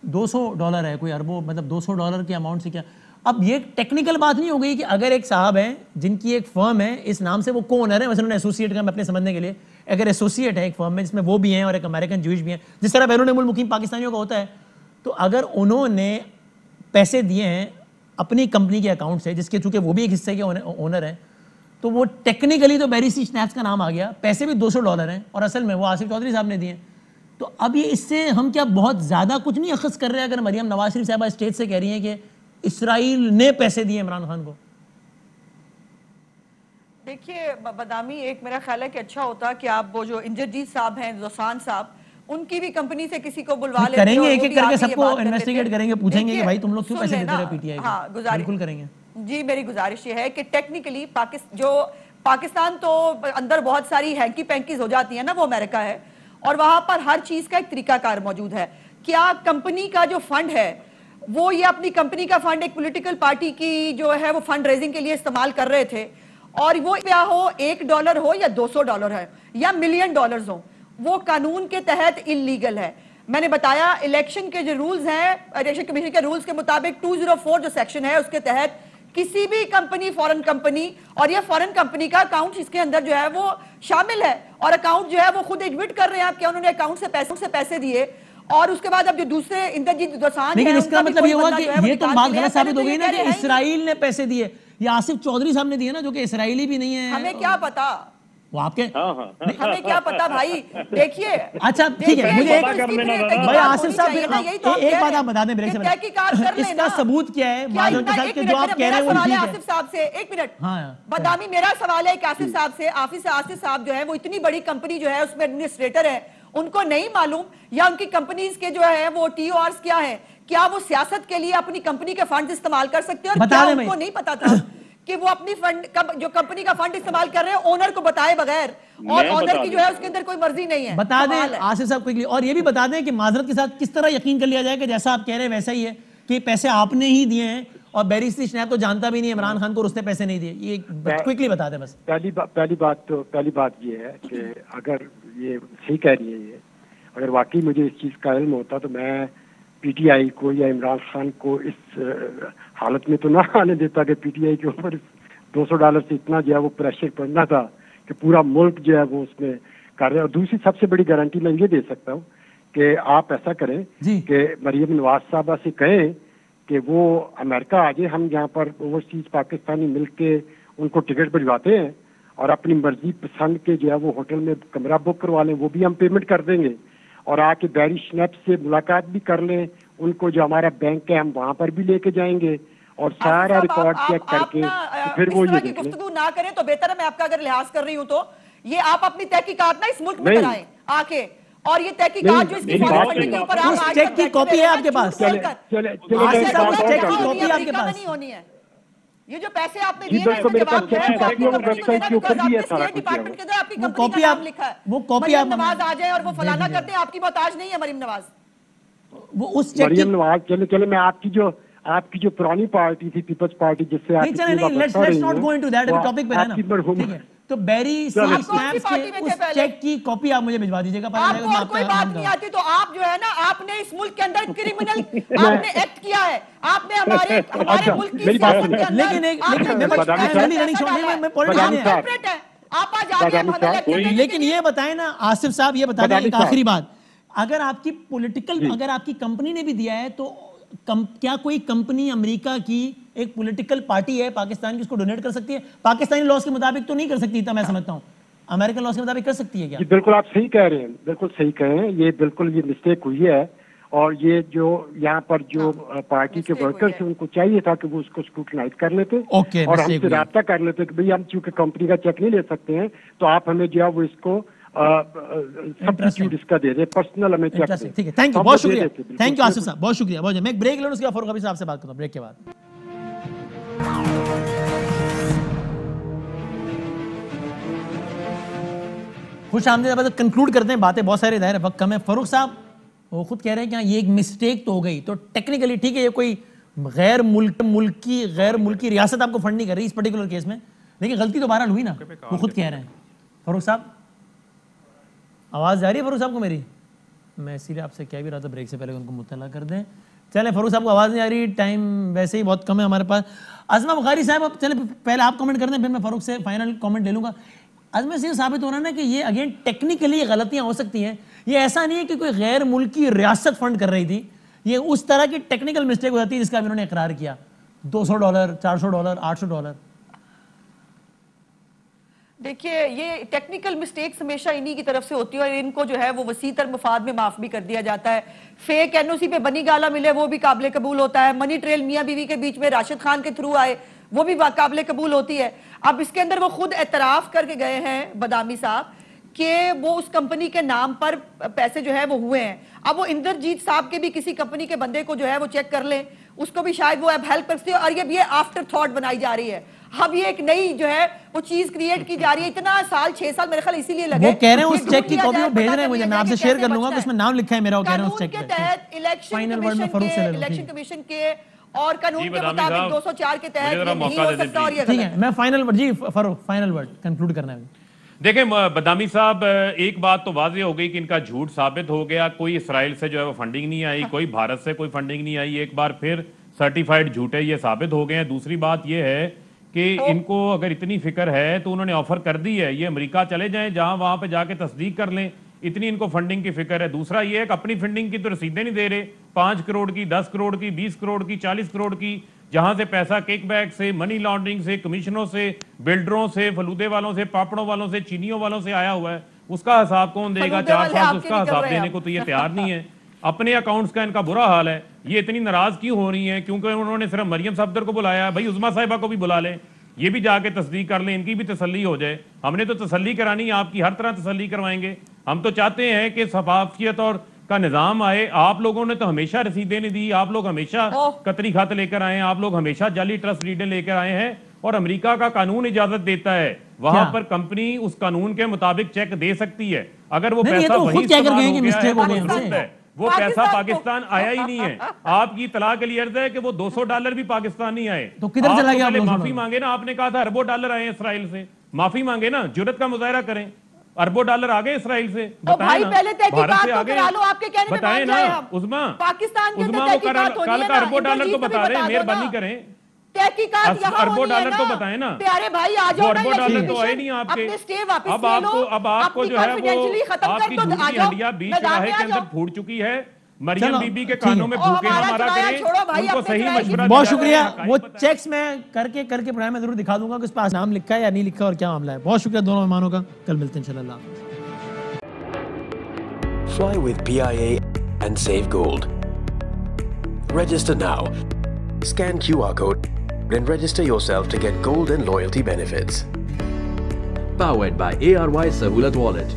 $200 है, कोई अरबों मतलब $200 के अमाउंट से क्या। अब ये टेक्निकल बात नहीं हो गई कि अगर एक साहब हैं जिनकी एक फर्म है, इस नाम से वो को ओनर है, वैसे उन्होंने एसोसिएट का, मैं अपने समझने के लिए अगर एसोसिएट है एक फर्म में जिसमें वो भी हैं और एक अमेरिकन जूइश भी हैं, जिस तरह बैरून मुल्क पाकिस्तानियों का होता है, तो अगर उन्होंने पैसे दिए हैं अपनी कंपनी के अकाउंट से, जिसके चूंकि वो भी एक हिस्से के ओनर हैं, तो वो टेक्निकली तो बैरी सी स्नैप्स का नाम आ गया, पैसे भी $200 हैं और असल में वो आसिफ चौधरी साहब ने दिए। तो अब ये इससे हम क्या बहुत ज़्यादा कुछ नहीं अखज़ कर रहे हैं अगर मरियम नवाज शरीफ साहबा स्टेज से कह रही हैं कि इसराइल ने पैसे दिए इमरान खान को? देखिए बदामी, एक मेरा ख्याल है कि अच्छा होता कि आप वो जो इंद्रजीत साहब हैं, जोसान साहब, उनकी भी कंपनी से किसी को बुलवा लेते करेंगे, एक एक करके सबको इन्वेस्टिगेट करेंगे, पूछेंगे कि भाई तुम लोग क्यों पैसे देते रहे पीटीआई को। हाँ, गुजारिश बिल्कुल करेंगे जी। मेरी गुजारिश ये है कि टेक्निकली पाकिस्तान तो अंदर बहुत सारी हैंकी पैंकीज हो जाती है ना, वो अमेरिका है और वहां पर हर चीज का एक तरीकाकार मौजूद है। क्या कंपनी का जो फंड है वो ये अपनी कंपनी का फंड एक पॉलिटिकल पार्टी की जो है वो फंड रेजिंग के लिए इस्तेमाल कर रहे थे, और वो क्या हो $1 हो या $200 है या $1 मिलियन हो, वो कानून के तहत इलीगल है। मैंने बताया इलेक्शन के जो रूल्स हैं, इलेक्शन कमीशन के रूल्स के मुताबिक 204 जो सेक्शन है उसके तहत किसी भी कंपनी, फॉरेन कंपनी, और ये फॉरेन कंपनी का अकाउंट इसके अंदर जो है वो शामिल है, और अकाउंट जो है वो खुद एडमिट कर रहे हैं आप क्या उन्होंने अकाउंट से पैसे दिए, और उसके बाद अब जो दूसरे इंद्रजीत दोसांझ, लेकिन इसका मतलब ये हुआ कि ये तो बात गलत साबित हो गई ना कि इसराइल ने पैसे दिए, ये आसिफ चौधरी साहब ने दिए ना, जो कि इसराइली भी नहीं है। हमें क्या पता, वो आपके हमें क्या पता भाई। देखिए अच्छा ठीक है, मुझे भाई आसिफ साहब एक बात आप बता दें ब्रेक से पहले, इसका सबूत क्या है माजरत के साथ कि जो आप कह रहे हैं वो ठीक है? आसिफ साहब से एक मिनट, बदामी, मेरा सवाल है कि आसिफ साहब से, आसिफ साहब जो है वो इतनी बड़ी कंपनी जो है उसमें एडमिनिस्ट्रेटर है, उनको नहीं मालूम या उनकी कंपनीज के जो है वो TORs क्या है, क्या वो सियासत के लिए अपनी कंपनी के फंड इस्तेमाल कर सकते हैं, और क्या उनको नहीं पता था कि वो अपनी फंड जो कंपनी का फंड इस्तेमाल कर रहे हैं ओनर को बताए बगैर, और ओनर की जो है उसके अंदर कोई मर्जी नहीं है। बता दें आसिफ साहब क्विकली, और ये भी बता दें कि माजरत के साथ किस तरह यकीन कर लिया जाए कि जैसा आप कह रहे हैं वैसा ही है कि पैसे आपने ही दिए हैं और बैरी स्नैप तो जानता भी नहीं इमरान खान को, उसने पैसे नहीं दिए। ये क्विकली बता दें बस। पहली बात ये है कि अगर ये सही कह रही है, ये अगर वाकई मुझे इस चीज़ का इल्म होता तो मैं पीटीआई को या इमरान खान को इस हालत में तो ना आने देता कि पीटीआई के ऊपर $200 से इतना जो है वो प्रेशर पड़ना था कि पूरा मुल्क जो है वो उसमें कर रहे हैं। और दूसरी सबसे बड़ी गारंटी मैं ये दे सकता हूँ कि आप ऐसा करें कि मरियम नवाज साहबा से कहें कि वो अमेरिका आ जाए, हम यहाँ पर ओवरसीज पाकिस्तानी मिल के उनको टिकट भिजवाते हैं और अपनी मर्जी पसंद के जो है वो होटल में कमरा बुक करवा लें, वो भी हम पेमेंट कर देंगे, और आके बैरी स्नैप से मुलाकात भी कर लें, उनको जो हमारा बैंक है हम वहाँ पर भी लेके जाएंगे और सारा रिकॉर्ड चेक करके तो फिर वो ये देख लें। गुफ्तगू ना करें तो बेहतर है, मैं आपका अगर लिहाज कर रही हूँ तो ये आप अपनी तहकीकात ना इस मुल्क में कराएं आके, और ये तहकीकात जो इसकी फंडिंग के ऊपर आप चेक की कॉपी है आपके पास? चेक की कॉपी आपके पास नहीं होनी है। ये जो पैसे आपने दिए ना इसके जवाब वेबसाइट के ऊपर भी है सारा कुछ, डिपार्टमेंट के अंदर आपकी कंपनी का नाम लिखा है, वो कॉपी आप नवाज आ जाए और वो फलाना करते हैं, आपकी मोहताज नहीं है मरियम नवाज। वो उस चेक मरियम नवाज चले मैं आपकी जो पुरानी पार्टी थी पीपल्स पार्टी, जिससे आप let's not go into that topic पे है ना, ठीक है? तो बैरी स्नैप्स के उस चेक की कॉपी आप मुझे भिजवा दीजिएगा। आपको और कोई बात नहीं आती तो आप जो है ना, आपने इस मुल्क के अंदर क्रिमिनल आपने एक्ट किया है, आपने हमारे मुल्क की सियासत के अंदर, लेकिन ये बताएं ना आसिफ साहब, ये बता दें एक आखिरी बात, अगर आपकी पॉलिटिकल, अगर आपकी कंपनी ने भी दिया है तो क्या कोई कंपनी अमेरिका की एक पॉलिटिकल पार्टी है पाकिस्तान की, उसको डोनेट कर सकती है? पाकिस्तानी लॉज के मुताबिक तो नहीं कर सकती था, मैं समझता हूँ, अमेरिकन लॉज के मुताबिक कर सकती है क्या? बिल्कुल आप सही कह रहे हैं, बिल्कुल सही कह रहे हैं, ये बिल्कुल ये मिस्टेक हुई है, और ये जो यहाँ पर जो पार्टी के वर्कर्स हैं उनको चाहिए था कि वो उसको स्क्रूटनाइज कर लेते और हमसे राब्ता कर लेते कि भाई हम चूंकि कंपनी का चेक नहीं ले सकते हैं तो आप हमें जो है वो इसको सब्स्टिट्यूट इसका दे दे, पर्सनल हमें चेक दे। ठीक है, थैंक यू, बहुत शुक्रिया, थैंक यू आसिफ साहब, बहुत शुक्रिया, बहुत। मैं एक ब्रेक लूँ, उसके बाद फारूक हबीब साहब से बात करूँ ब्रेक के बाद। खुश आमदीद, कंक्लूड करते हैं, बातें बहुत सारी दायरे, वक्त कम है। फारूक साहब वो खुद कह रहे हैं कि हाँ ये एक मिस्टेक तो हो गई, तो टेक्निकली ठीक है, ये कोई गैर मुल्की रियासत आपको फंड नहीं कर रही इस पर्टिकुलर केस में, लेकिन गलती तो बहरहाल हुई ना, वो खुद कह रहे हैं। फारूक साहब आवाज़ जा रही है फारूक साहब को मेरी? मैं इसीलिए आपसे क्या भी रहा था ब्रेक से पहले उनको मुतला कर दें। चले फारूक साहब को आवाज़ नहीं आ रही, टाइम वैसे ही बहुत कम है हमारे पास। अज़मा बुखारी साहब, अब चले पहले आप कमेंट कर दें, फिर मैं फारूक से फाइनल कमेंट ले लूँगा। आज में सिर्फ साबित हो रहा है ना कि ये अगेन टेक्निकली गलतियां हो सकती हैं। ये ऐसा नहीं है कि कोई गैर मुल्की रियासत फंड कर रही थी, ये उस तरह की टेक्निकल मिस्टेक हो जाती है जिसका इन्होंने इकरार किया। $200, $400, $800। देखिए, ये टेक्निकल मिस्टेक्स हमेशा इन्हीं की तरफ से होती है और इनको जो है वो वसीतर मफाद में माफ भी कर दिया जाता है। फेक एनओसी पे बनी गाला मिले वो भी काबिल कबूल होता है। मनी ट्रेल मियां बीवी के बीच में राशिद खान के थ्रू आए वो भी काबिल कबूल होती है। अब इसके अंदर वो खुद एतराफ करके गए हैं बादामी साहब कि वो उस कंपनी के नाम पर पैसे जो है वो हुए हैं। अब वो इंद्रजीत साहब के भी किसी कंपनी के बंदे को जो है वो चेक कर लें, उसको भी शायद वो अब हेल्प कर सकते हो। और ये आफ्टर थॉट बनाई जा रही है। अब ये एक नई जो है वो चीज क्रिएट की जा रही है। इतना साल 6 साल मेरे ख्याल इसीलिए लगे। वो कह रहे हैं उस चेक की कॉपी वो भेज रहे हैं मुझे, मैं आपसे शेयर कर लूंगा कि उसमें नाम लिखा है मेरा। वो कह रहे हैं उस चेक के तहत इलेक्शन कमीशन के और कानून के मुताबिक 204 के तहत नहीं हो सकता। और ये ठीक है, मैं फाइनल वर्ड कंक्लूड करना है। देखें बदामी साहब, एक बात तो वाज़ेह हो गई कि इनका झूठ साबित हो गया। कोई इसराइल से जो है वो फंडिंग नहीं आई, कोई भारत से कोई फंडिंग नहीं आई। एक बार फिर सर्टिफाइड झूठे ये साबित हो गए हैं। दूसरी बात ये है कि इनको अगर इतनी फिक्र है तो उन्होंने ऑफर कर दी है, ये अमेरिका चले जाएं, जहां वहां पे जाके तस्दीक कर लें। इतनी इनको फंडिंग की फिक्र है। दूसरा ये है कि अपनी फंडिंग की तो रसीदें नहीं दे रहे, 5 करोड़ की, 10 करोड़ की, 20 करोड़ की, 40 करोड़ की, जहां से पैसा किकबैक से, मनी लॉन्ड्रिंग से, कमीशनों से, बिल्डरों से, फलूदे वालों से, पापड़ों वालों से, चीनियों वालों से आया हुआ है। उसका हिसाब कौन देगा? 4 साल से उसका हिसाब देने को तो ये तैयार नहीं है। अपने अकाउंट्स का इनका बुरा हाल है। ये इतनी नाराज क्यों हो रही है? क्योंकि उन्होंने सिर्फ मरियम सफदर को बुलाया। भाई उज़मा साहिबा को भी बुला लें, ये भी जाके तस्दीक कर लें, इनकी भी तसल्ली हो जाए। हमने तो तसल्ली करानी, आपकी हर तरह तसल्ली करवाएंगे। हम तो चाहते हैं कि शफाफियत और का निजाम आए। आप लोगों ने तो हमेशा रसीदें नहीं दी, आप लोग हमेशा कतरी खत लेकर आए हैं, आप लोग हमेशा जाली ट्रस्ट डीडें लेकर आए हैं। और अमेरिका का कानून इजाजत देता है, वहां पर कंपनी उस कानून के मुताबिक चेक दे सकती है। अगर वो पैसा वही इस्तेमाल हो गया है, वो पैसा पाकिस्तान आया ही नहीं है। आपकी इतला के लिए अर्ज है कि वो $200 भी पाकिस्तान नहीं आए। तो किधर चला गया? माफी मांगे ना, आपने कहा था अरबों डॉलर आए इसराइल से, माफी मांगे ना, जुर्रत का मुजाहरा करें। अरबों डॉलर आ गए इसराइल से, बताएं ना, भारत से आ गए, बताएं ना। उज़मा, उज़मा वो कल का अरबों डॉलर तो बता रहे हैं, मेहरबानी करें, अरबों डॉलर तो बताएं ना। प्यारे भाई आ जाओ, अरबों डॉलर तो आए नहीं आपके। अब आपको जो है वो आपकी झूठ की हड्डियां बीच राह के अंदर फूट चुकी है। मरियम बीबी के कानों में भूखे ना मारा करें, उनको सही मशवरा। बहुत शुक्रिया। वो चेक्स मैं करके पढ़ाया, मैं जरूर दिखा दूंगा कि उस पास नाम लिखा है या नहीं लिखा और क्या मामला है। बहुत शुक्रिया दोनों मेहमानों का। कल मिलते हैं इंशाल्लाह। Fly with PIA and save gold. Register now. Scan QR code and register yourself to get gold and loyalty benefits. Powered by ARY Sahulat Wallet.